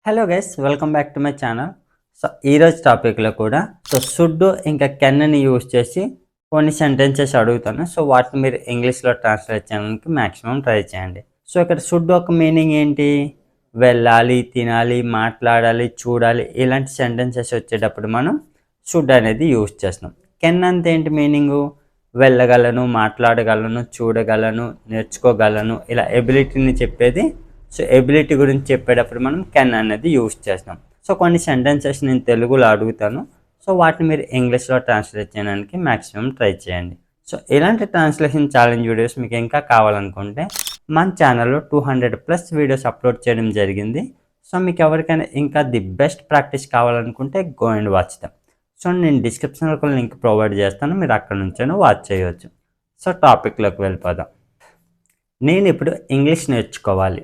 Hello guys, welcome back to my channel. So ఈరోజు టాపిక్లో కూడా షుడ్ ఇంకా కెన్ని యూజ్ చేసి కొన్ని సెంటెన్సెస్ అడుగుతాను. సో వాటిని మీరు ఇంగ్లీష్లో ట్రాన్స్లేట్ చేయడానికి మ్యాక్సిమం ట్రై చేయండి. సో ఇక్కడ షుడ్ ఒక మీనింగ్ ఏంటి? వెళ్ళాలి, తినాలి, మాట్లాడాలి, చూడాలి, ఇలాంటి సెంటెన్సెస్ వచ్చేటప్పుడు మనం షుడ్ అనేది యూజ్ చేస్తున్నాం. కెన్ అంటే ఏంటి మీనింగు? వెళ్ళగలను, మాట్లాడగలను, చూడగలను, నేర్చుకోగలను, ఇలా ఎబిలిటీని చెప్పేది. సో ఎబిలిటీ గురించి చెప్పేటప్పుడు మనం కెన్ అనేది యూజ్ చేస్తాం. సో కొన్ని సెంటెన్సెస్ నేను తెలుగులో అడుగుతాను. సో వాటిని మీరు ఇంగ్లీష్లో ట్రాన్స్లేట్ చేయడానికి మ్యాక్సిమం ట్రై చేయండి. సో ఇలాంటి ట్రాన్స్లేషన్ ఛాలెంజ్ వీడియోస్ మీకు ఇంకా కావాలనుకుంటే మన ఛానల్లో 200+ వీడియోస్ అప్లోడ్ చేయడం జరిగింది. సో మీకు ఎవరికైనా ఇంకా ది బెస్ట్ ప్రాక్టీస్ కావాలనుకుంటే go and watch them. So నేను డిస్క్రిప్షన్లో కూడా లింక్ ప్రొవైడ్ చేస్తాను, మీరు అక్కడ నుంచైనా వాచ్ చేయవచ్చు. సో టాపిక్లోకి వెళ్ళిపోదాం. నేను ఇప్పుడు ఇంగ్లీష్ నేర్చుకోవాలి.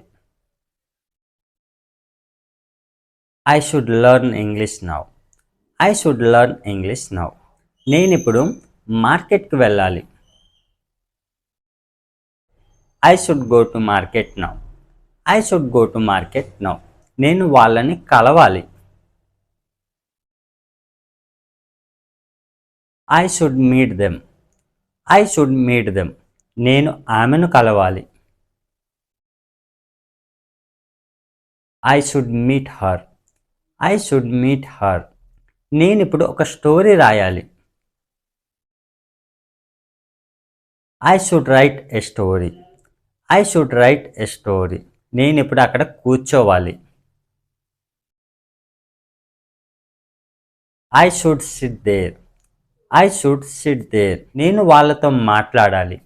I should learn English now. I should learn English now. నేను ఇప్పుడు మార్కెట్కి వెళ్ళాలి. I should go to market now. I should go to market now. నేను వాళ్ళని కలవాలి. I should meet them. I should meet them. నేను ఆమెను కలవాలి. I should meet her. I should meet her. నేను ఇప్పుడు ఒక స్టోరీ రాయాలి. I should write a story. I should write a story. నేను ఇప్పుడు అక్కడ కూర్చోవాలి. I should sit there. I should sit there. నేను వాళ్ళతో మాట్లాడాలి.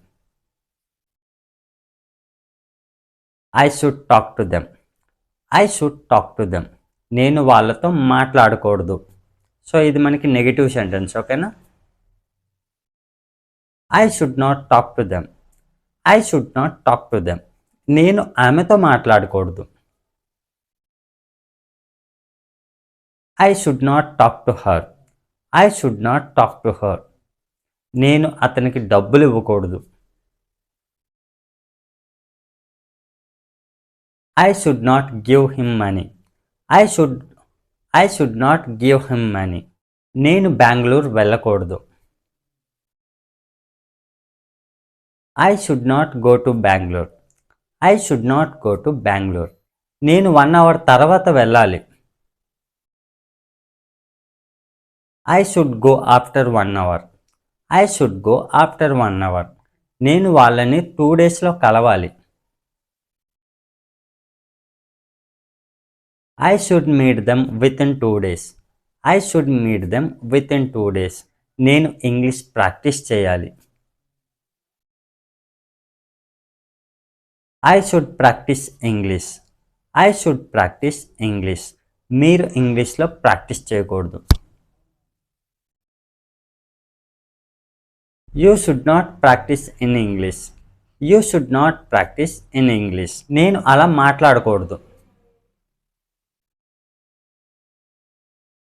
I should talk to them. I should talk to them. నేను వాళ్ళతో మాట్లాడకూడదు. సో ఇది మనకి నెగిటివ్ సెంటెన్స్, ఓకేనా? I should not talk to them. I should not talk to them. నేను ఆమెతో మాట్లాడకూడదు. I should not talk to her. I should not talk to her. నేను అతనికి డబ్బులు ఇవ్వకూడదు. I should not give him money. I should not give him money. నేను బెంగళూరు వెళ్ళకూడదు. I should not go to Bengaluru. I should not go to Bengaluru. నేను 1 hour తర్వాత వెళ్ళాలి. I should go after 1 hour. I should go after 1 hour. నేను వాళ్ళని 2 daysలో కలవాలి. I should meet them within 2 days. I should meet them within 2 days. నేను English practice చేయాలి. I should practice English. I should practice English. మీరు ఇంగ్లీష్లో practice చేయకూడదు. You should not practice in English. You should not practice in English. నేను అలా మాట్లాడకూడదు.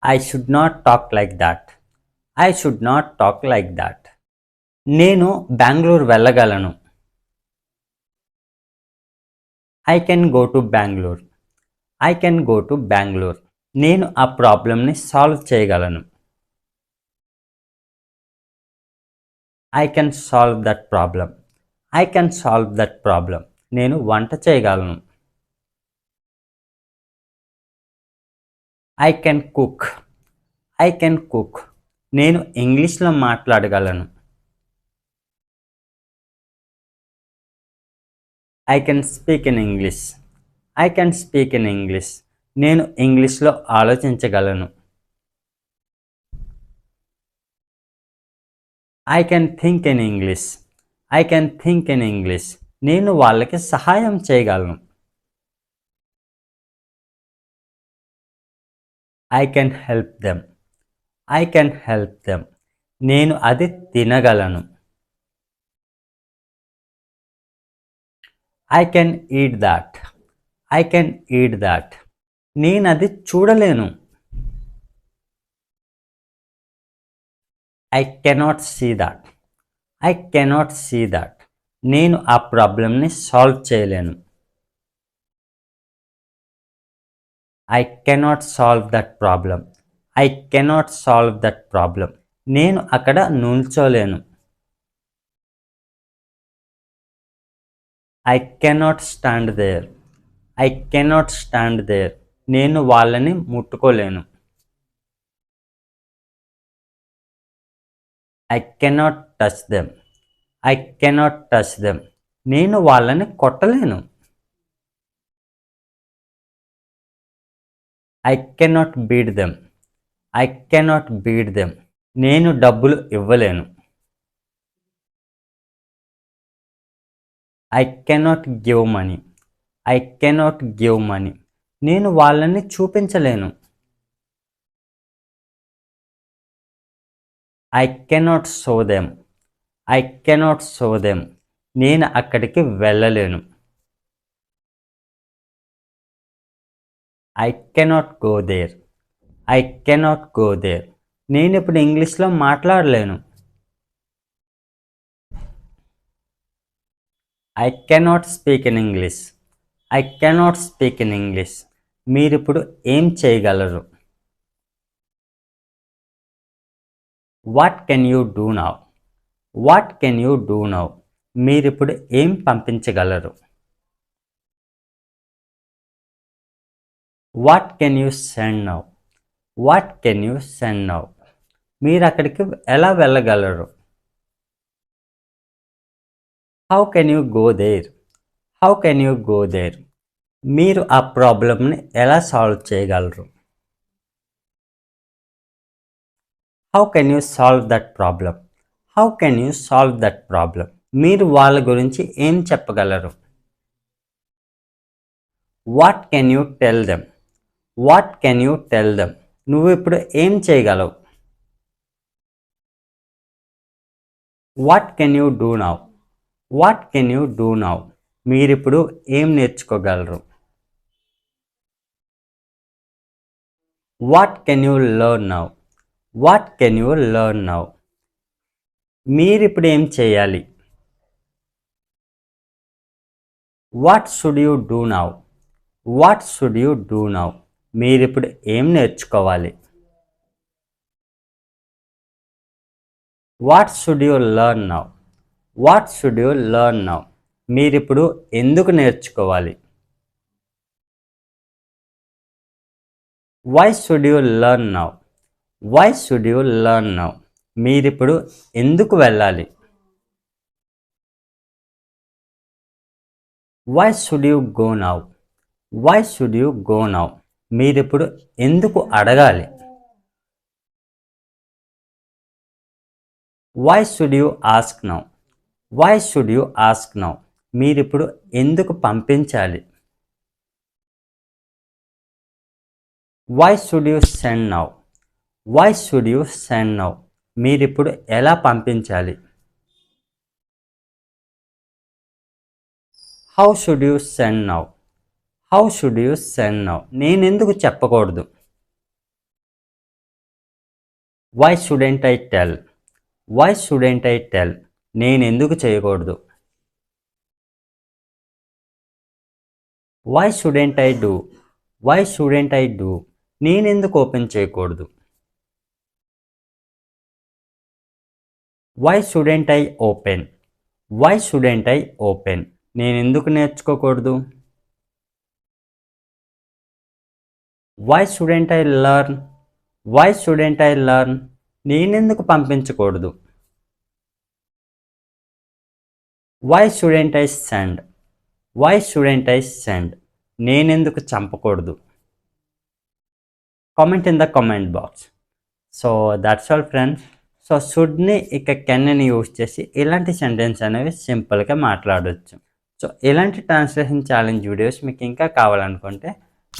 I should not talk like that. I should not talk like that. నేను బెంగళూరు వెళ్ళగలను. I can go to Bangalore. I can go to Bangalore. నేను ఆ ప్రాబ్లమ్ని solve చేయగలను. I can solve that problem. I can solve that problem. నేను వంట చేయగలను. I can cook. I can cook. నేను ఇంగ్లీష్లో మాట్లాడగలను. I can speak in English. I can speak in English. నేను ఇంగ్లీష్లో ఆలోచించగలను. I can think in English. I can think in English. నేను వాళ్ళకి సహాయం చేయగలను. I can help them. I can help them. నేను అది తినగలను. I can eat that. I can eat that. నేను అది చూడలేను. I cannot see that. I cannot see that. నేను ఆ ప్రాబ్లమ్ని సాల్వ్ చేయలేను. I cannot solve that problem. I cannot solve that problem. నేను అక్కడ నిల్చోలేను. I cannot stand there. I cannot stand there. నేను వాళ్ళని ముట్టుకోలేను. I cannot touch them. I cannot touch them. నేను వాళ్ళని కొట్టలేను. I cannot beat them. I cannot beat them. నేను డబ్బులు ఇవ్వలేను. I cannot give money. I cannot give money. నేను వాళ్ళని చూపించలేను. I cannot show them. I cannot show them. నేను అక్కడికి వెళ్ళలేను. I cannot go there. I cannot go there. నేను ఇప్పుడు ఇంగ్లీష్లో మాట్లాడలేను. I cannot speak in English. I cannot speak in English. మీరిప్పుడు ఏం చేయగలరు? What can you do now. What can you do now. మీరిప్పుడు ఏం పంపించగలరు? What can you send now. What can you send now. మీరు అక్కడికి ఎలా వెళ్ళగలరు? How can you go there. How can you go there. మీరు ఆ ప్రాబ్లమ్ని ఎలా సాల్వ్ చేయగలరు? How can you solve that problem. How can you solve that problem. మీరు వాళ్ళ గురించి ఏం చెప్పగలరు? What can you tell them. What can you tell them. నువ్వు ఇప్పుడు ఏం చేయగలవు? What can you do now. What can you do now. మీరిప్పుడు ఏం నేర్చుకోగలరు? What can you learn now. What can you learn now. మీరిప్పుడు ఏం చేయాలి? What should you do now. What should you do now. మీరిప్పుడు ఏం నేర్చుకోవాలి? What should you learn now. What should you learn now. మీరిప్పుడు ఎందుకు నేర్చుకోవాలి? Why should you learn now. Why should you learn now. మీరిప్పుడు ఎందుకు వెళ్ళాలి? Why should you go now. Why should you go now. మీరిప్పుడు ఎందుకు అడగాలి? Why should you ask now. Why should you ask now. మీరిప్పుడు ఎందుకు పంపించాలి? Why should you send now. Why should you send now. మీరిప్పుడు ఎలా పంపించాలి? How should you send now. How should you send now. నేనెందుకు చెప్పకూడదు? Why shouldn't I tell. Why shouldn't I tell. నేనెందుకు చేయకూడదు? Why shouldn't I do. Why shouldn't I do. నేనెందుకు open చేయకూడదు? Why shouldn't I open. Why shouldn't I open. నేనెందుకు నేర్చుకోకూడదు? Why shouldn't I learn. Why shouldn't I learn. నేనెందుకు పంపించకూడదు? Why shouldn't I send. Why shouldn't I send. నేనెందుకు చంపకూడదు? Comment in the comment box. So that's all friends. So షుడ్ని ఇక Kenni use చేసి ఇలాంటి సెంటెన్స్ అనేవి సింపుల్గా మాట్లాడవచ్చు. సో ఇలాంటి ట్రాన్స్లేషన్ ఛాలెంజ్ వీడియోస్ మీకు ఇంకా కావాలనుకుంటే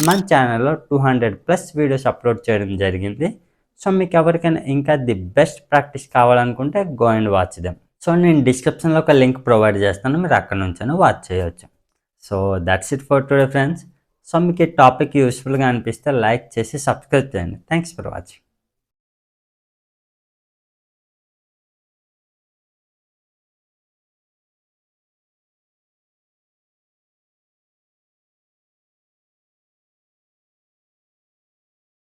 మన ఛానల్లో 200+ వీడియోస్ అప్లోడ్ చేయడం జరిగింది. సో మీకు ఎవరికైనా ఇంకా ది బెస్ట్ ప్రాక్టీస్ కావాలనుకుంటే go and watch them. So నేను డిస్క్రిప్షన్లో ఒక లింక్ ప్రొవైడ్ చేస్తాను, మీరు అక్కడ నుంచి వాచ్ చేయవచ్చు. So that's it for today friends. So మీకు ఈ టాపిక్ యూస్ఫుల్గా అనిపిస్తే లైక్ చేసి సబ్స్క్రైబ్ చేయండి. Thanks for watching.